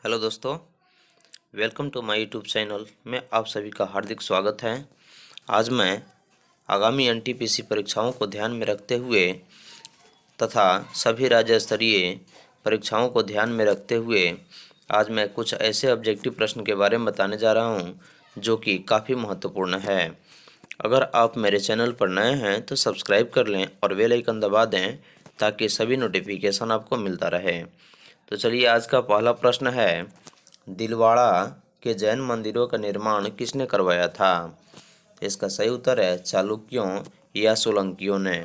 Hello दोस्तों, welcome to my YouTube channel में आप सभी का हार्दिक स्वागत है। आज मैं आगामी एनटीपीसी परीक्षाओं को ध्यान में रखते हुए तथा सभी राज्य स्तरीय परीक्षाओं को ध्यान में रखते हुए आज मैं कुछ ऐसे ऑब्जेक्टिव प्रश्न के बारे में बताने जा रहा हूं जो कि काफ़ी महत्वपूर्ण है। अगर आप मेरे चैनल पर नए हैं तो सब्सक्राइब कर लें और बेल आइकन दबा दें ताकि सभी नोटिफिकेशन आपको मिलता रहे। तो चलिए, आज का पहला प्रश्न है, दिलवाड़ा के जैन मंदिरों का निर्माण किसने करवाया था? तो इसका सही उत्तर है चालुक्यों या सोलंकियों ने।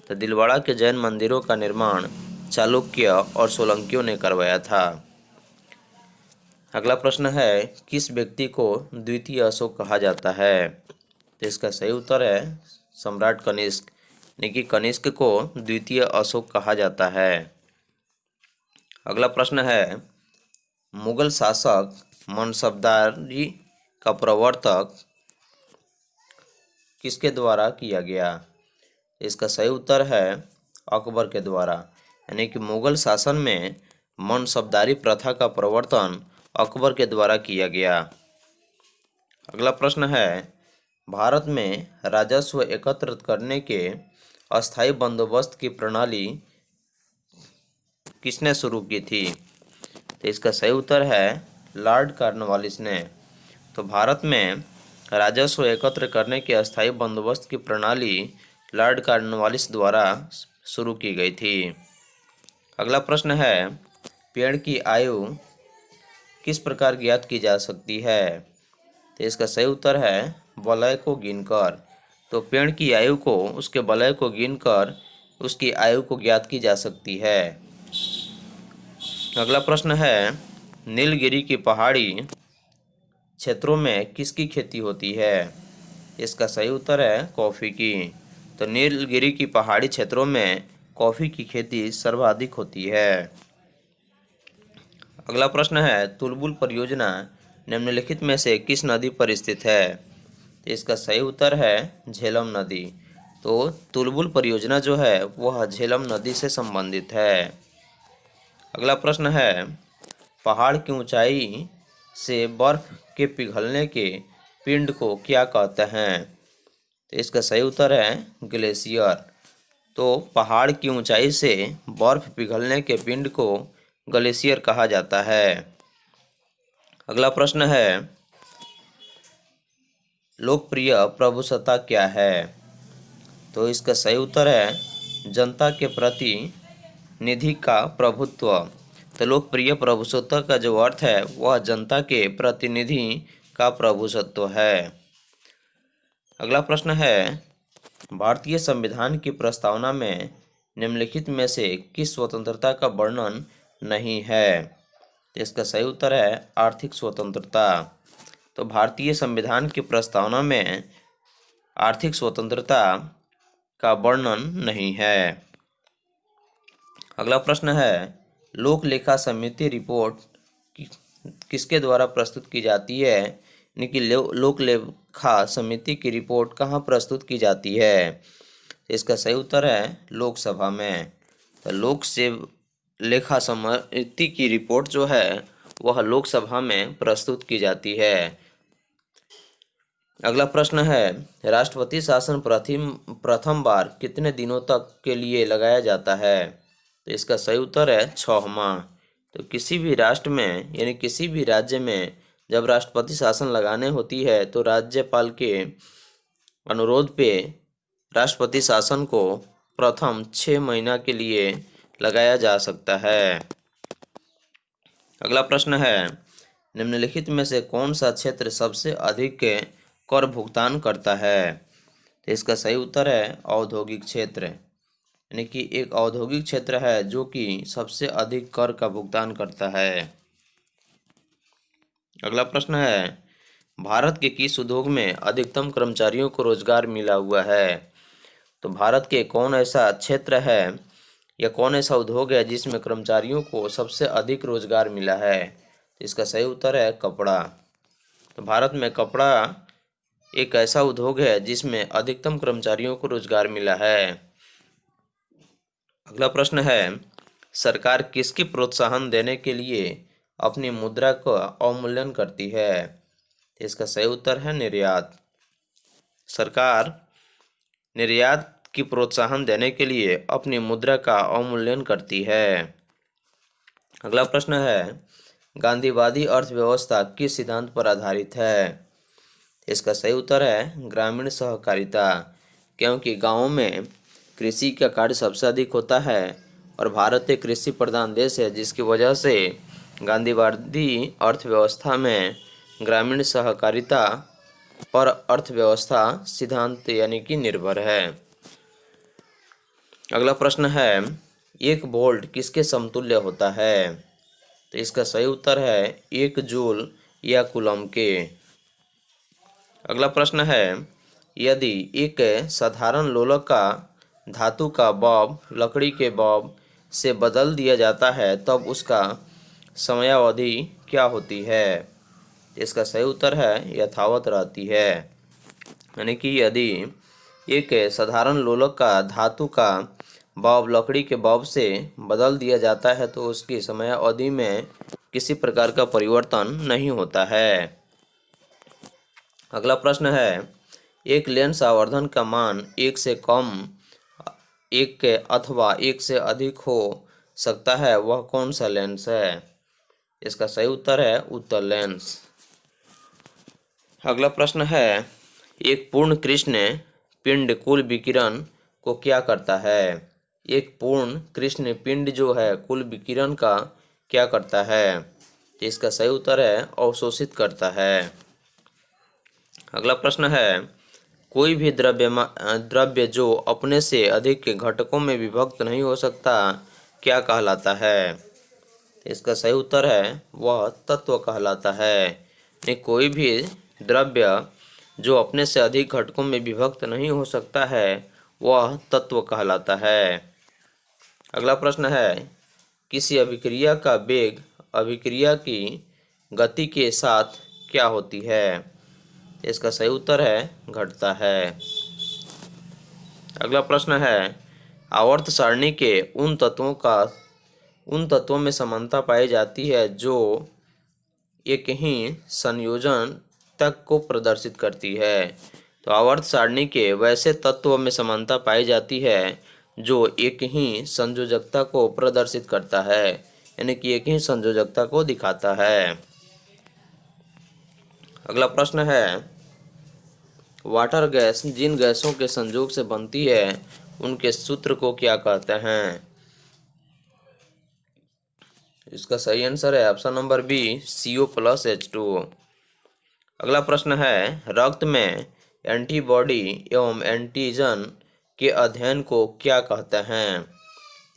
तो दिलवाड़ा के जैन मंदिरों का निर्माण चालुक्य और सोलंकियों ने करवाया था। अगला प्रश्न है, किस व्यक्ति को द्वितीय अशोक कहा जाता है? तो इसका सही उत्तर है सम्राट कनिष्क, यानी कि कनिष्क को द्वितीय अशोक कहा जाता है। अगला प्रश्न है, मुगल शासक मनसबदारी का प्रवर्तक किसके द्वारा किया गया? इसका सही उत्तर है अकबर के द्वारा, यानी कि मुगल शासन में मनसबदारी प्रथा का प्रवर्तन अकबर के द्वारा किया गया। अगला प्रश्न है, भारत में राजस्व एकत्र करने के अस्थायी बंदोबस्त की प्रणाली किसने शुरू की थी? तो इसका सही उत्तर है लॉर्ड कॉर्नवालिस ने। तो भारत में राजस्व एकत्र करने के अस्थायी बंदोबस्त की प्रणाली लॉर्ड कॉर्नवालिस द्वारा शुरू की गई थी। अगला प्रश्न है, पेड़ की आयु किस प्रकार ज्ञात की जा सकती है? तो इसका सही उत्तर है वलय को गिनकर। तो पेड़ की आयु को उसके वलय को गिनकर उसकी आयु को ज्ञात की जा सकती है। अगला प्रश्न है, नीलगिरी की पहाड़ी क्षेत्रों में किसकी खेती होती है? इसका सही उत्तर है कॉफ़ी की। तो नीलगिरी की पहाड़ी क्षेत्रों में कॉफ़ी की खेती सर्वाधिक होती है। अगला प्रश्न है, तुलबुल परियोजना निम्नलिखित में से किस नदी पर स्थित है? तो इसका सही उत्तर है झेलम नदी। तो तुलबुल परियोजना जो है वह झेलम नदी से संबंधित है। अगला प्रश्न है, पहाड़ की ऊंचाई से बर्फ के पिघलने के पिंड को क्या कहते हैं? तो इसका सही उत्तर है ग्लेशियर। तो पहाड़ की ऊंचाई से बर्फ पिघलने के पिंड को ग्लेशियर कहा जाता है। अगला प्रश्न है, लोकप्रिय प्रभुसत्ता क्या है? तो इसका सही उत्तर है जनता के प्रति निधि का प्रभुत्व। तो लोकप्रिय प्रभुसत्ता का जो अर्थ है वह जनता के प्रतिनिधि का प्रभुसत्व है। अगला प्रश्न है, भारतीय संविधान की प्रस्तावना में निम्नलिखित में से किस स्वतंत्रता का वर्णन नहीं है? तो इसका सही उत्तर है आर्थिक स्वतंत्रता। तो भारतीय संविधान की प्रस्तावना में आर्थिक स्वतंत्रता का वर्णन नहीं है। अगला प्रश्न है, लोक लेखा समिति रिपोर्ट किसके द्वारा प्रस्तुत की जाती है? यानी कि लोक लेखा समिति की रिपोर्ट कहाँ प्रस्तुत की जाती है? तो इसका सही उत्तर है लोकसभा में। तो लोक से लेखा समिति की रिपोर्ट जो है वह लोकसभा में प्रस्तुत की जाती है। अगला प्रश्न है, राष्ट्रपति शासन प्रथम बार कितने दिनों तक के लिए लगाया जाता है? तो इसका सही उत्तर है 6 माह। तो किसी भी राष्ट्र में यानी किसी भी राज्य में जब राष्ट्रपति शासन लगाने होती है तो राज्यपाल के अनुरोध पे राष्ट्रपति शासन को प्रथम 6 महीना के लिए लगाया जा सकता है। अगला प्रश्न है, निम्नलिखित में से कौन सा क्षेत्र सबसे अधिक कर भुगतान करता है? तो इसका सही उत्तर है औद्योगिक क्षेत्र, यानी कि एक औद्योगिक क्षेत्र है जो कि सबसे अधिक कर का भुगतान करता है। अगला प्रश्न है, भारत के किस उद्योग में अधिकतम कर्मचारियों को रोजगार मिला हुआ है? तो भारत के कौन ऐसा क्षेत्र है या कौन ऐसा उद्योग है जिसमें कर्मचारियों को सबसे अधिक रोजगार मिला है? तो इसका सही उत्तर है कपड़ा। तो भारत में कपड़ा एक ऐसा उद्योग है जिसमें अधिकतम कर्मचारियों को रोजगार मिला है। अगला प्रश्न है, सरकार किसकी प्रोत्साहन देने के लिए अपनी मुद्रा का अवमूल्यन करती है? इसका सही उत्तर है निर्यात। सरकार निर्यात की प्रोत्साहन देने के लिए अपनी मुद्रा का अवमूल्यन करती है। अगला प्रश्न है, गांधीवादी अर्थव्यवस्था किस सिद्धांत पर आधारित है? इसका सही उत्तर है ग्रामीण सहकारिता, क्योंकि गांवों में कृषि का कार्य सबसे अधिक होता है और भारत एक कृषि प्रधान देश है, जिसकी वजह से गांधीवादी अर्थव्यवस्था में ग्रामीण सहकारिता पर अर्थव्यवस्था सिद्धांत यानी कि निर्भर है। अगला प्रश्न है, एक वोल्ट किसके समतुल्य होता है? तो इसका सही उत्तर है 1 जूल या कूलम के। अगला प्रश्न है, यदि एक साधारण लोलक का धातु का बॉब लकड़ी के बॉब से बदल दिया जाता है तब उसका समयावधि क्या होती है? इसका सही उत्तर है यथावत रहती है। यानी कि यदि एक साधारण लोलक का धातु का बॉब लकड़ी के बॉब से बदल दिया जाता है तो उसकी समयावधि में किसी प्रकार का परिवर्तन नहीं होता है। अगला प्रश्न है, एक लेंस आवर्धन का मान 1 से कम 1 के अथवा 1 से अधिक हो सकता है, वह कौन सा लेंस है? इसका सही उत्तर है उत्तल लेंस। अगला प्रश्न है, एक पूर्ण कृष्ण पिंड कुल विकिरण को क्या करता है? एक पूर्ण कृष्ण पिंड जो है कुल विकिरण का क्या करता है? इसका सही उत्तर है अवशोषित करता है। अगला प्रश्न है, कोई भी द्रव्य जो अपने से अधिक के घटकों में विभक्त नहीं हो सकता क्या कहलाता है? इसका सही उत्तर है वह तत्व कहलाता है। नहीं, कोई भी द्रव्य जो अपने से अधिक घटकों में विभक्त नहीं हो सकता है वह तत्व कहलाता है। अगला प्रश्न है, किसी अभिक्रिया का वेग अभिक्रिया की गति के साथ क्या होती है? इसका सही उत्तर है घटता है। अगला प्रश्न है, आवर्त सारणी के उन तत्वों में समानता पाई जाती है जो एक ही संयोजन तक को प्रदर्शित करती है। तो आवर्त सारणी के वैसे तत्वों में समानता पाई जाती है जो एक ही संयोजकता को प्रदर्शित करता है, यानी कि एक ही संयोजकता को दिखाता है। अगला प्रश्न है, वाटर गैस जिन गैसों के संयोग से बनती है उनके सूत्र को क्या कहते हैं? इसका सही आंसर है ऑप्शन नंबर बी CO+H2। अगला प्रश्न है, रक्त में एंटीबॉडी एवं एंटीजन के अध्ययन को क्या कहते हैं?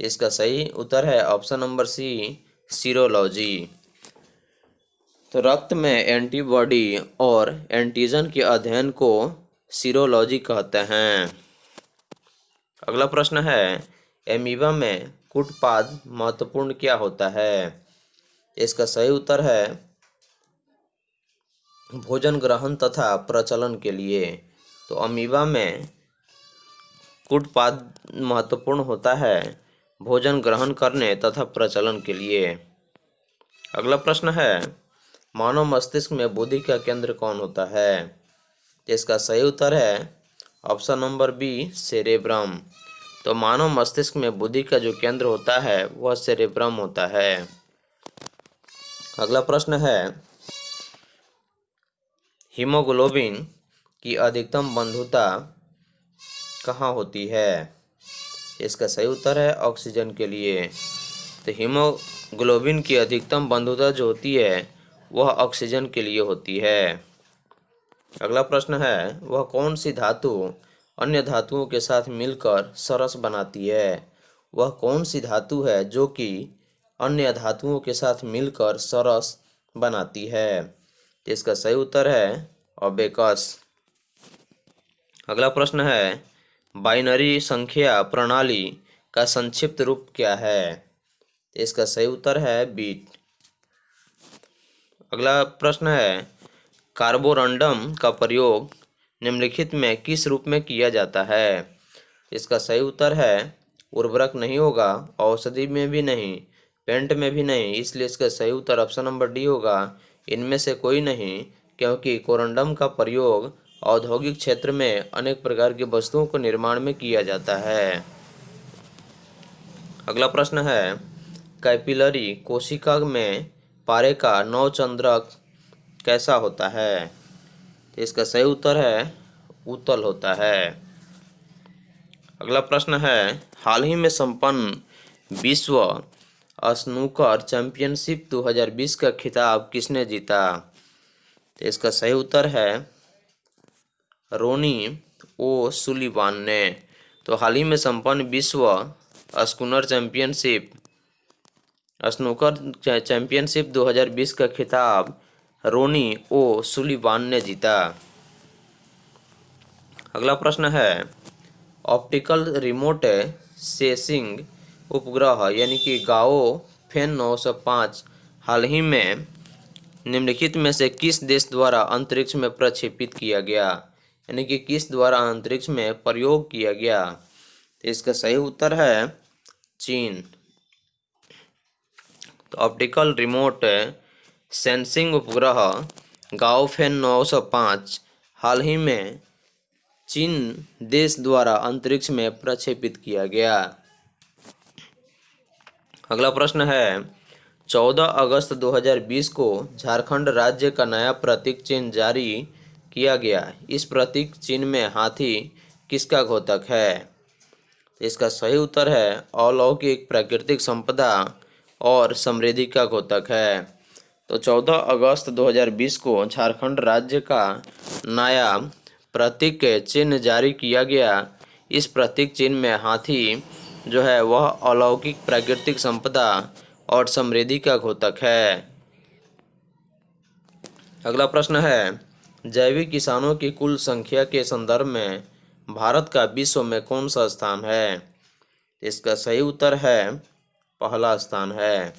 इसका सही उत्तर है ऑप्शन नंबर सी सीरोलॉजी। तो रक्त में एंटीबॉडी और एंटीजन के अध्ययन को सीरोलॉजी कहते हैं। अगला प्रश्न है, एमीबा में कूटपाद महत्वपूर्ण क्या होता है? इसका सही उत्तर है भोजन ग्रहण तथा प्रचलन के लिए। तो अमीबा में कूटपाद महत्वपूर्ण होता है भोजन ग्रहण करने तथा प्रचलन के लिए। अगला प्रश्न है, मानव मस्तिष्क में बुद्धि का केंद्र कौन होता है? इसका सही उत्तर है ऑप्शन नंबर बी सेरेब्रम। तो मानव मस्तिष्क में बुद्धि का जो केंद्र होता है वह सेरेब्रम होता है। अगला प्रश्न है, हीमोग्लोबिन की अधिकतम बंधुता कहाँ होती है? इसका सही उत्तर है ऑक्सीजन के लिए। तो हीमोग्लोबिन की अधिकतम बंधुता जो होती है वह ऑक्सीजन के लिए होती है। अगला प्रश्न है, वह कौन सी धातु अन्य धातुओं के साथ मिलकर सरस बनाती है? वह कौन सी धातु है जो कि अन्य धातुओं के साथ मिलकर सरस बनाती है? इसका सही उत्तर है अबेकस। अगला प्रश्न है, बाइनरी संख्या प्रणाली का संक्षिप्त रूप क्या है? इसका सही उत्तर है बीट। अगला प्रश्न है, कार्बोरंडम का प्रयोग निम्नलिखित में किस रूप में किया जाता है? इसका सही उत्तर है उर्वरक नहीं होगा, औषधि में भी नहीं, पेंट में भी नहीं, इसलिए इसका सही उत्तर ऑप्शन नंबर डी होगा, इनमें से कोई नहीं, क्योंकि कोरंडम का प्रयोग औद्योगिक क्षेत्र में अनेक प्रकार की वस्तुओं को निर्माण में किया जाता है। अगला प्रश्न है, कैपिलरी कोशिका में पारे का नवचंद्रक कैसा होता है? तो इसका सही उत्तर है उत्तल होता है। अगला प्रश्न है, हाल ही में संपन्न विश्व स्नूकर चैंपियनशिप 2020 का खिताब किसने जीता? तो इसका सही उत्तर है रोनी ओ सुलिवान ने। तो हाल ही में संपन्न विश्व स्नूकर चैंपियनशिप 2020 का खिताब रोनी ओ सुलिवान ने जीता। अगला प्रश्न है, ऑप्टिकल रिमोट सेंसिंग उपग्रह यानी कि गाओ फेन 905 हाल ही में निम्नलिखित में से किस देश द्वारा अंतरिक्ष में प्रक्षेपित किया गया, यानी कि किस द्वारा अंतरिक्ष में प्रयोग किया गया? तो इसका सही उत्तर है चीन। तो ऑप्टिकल रिमोट सेंसिंग उपग्रह गाओफेन 905 हाल ही में चीन देश द्वारा अंतरिक्ष में प्रक्षेपित किया गया। अगला प्रश्न है, 14 अगस्त 2020 को झारखंड राज्य का नया प्रतीक चिन्ह जारी किया गया। इस प्रतीक चिन्ह में हाथी किसका द्योतक है? इसका सही उत्तर है अलौकिक प्राकृतिक संपदा और समृद्धि का द्योतक है। तो 14 अगस्त 2020 को झारखंड राज्य का नया प्रतीक चिन्ह जारी किया गया। इस प्रतीक चिन्ह में हाथी जो है वह अलौकिक प्राकृतिक संपदा और समृद्धि का द्योतक है। अगला प्रश्न है, जैविक किसानों की कुल संख्या के संदर्भ में भारत का विश्व में कौन सा स्थान है? इसका सही उत्तर है पहला स्थान है।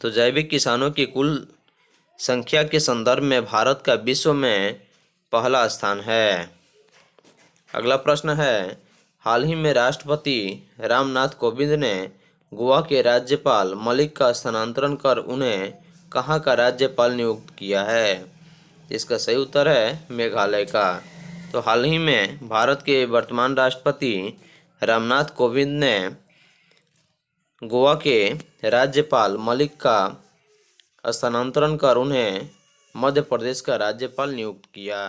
तो जैविक किसानों की कुल संख्या के संदर्भ में भारत का विश्व में पहला स्थान है। अगला प्रश्न है, हाल ही में राष्ट्रपति रामनाथ कोविंद ने गोवा के राज्यपाल मलिक का स्थानांतरण कर उन्हें कहाँ का राज्यपाल नियुक्त किया है? इसका सही उत्तर है मेघालय का। तो हाल ही में भारत के वर्तमान राष्ट्रपति रामनाथ कोविंद ने गोवा के राज्यपाल मलिक का स्थानांतरण कर उन्हें मध्य प्रदेश का राज्यपाल नियुक्त किया।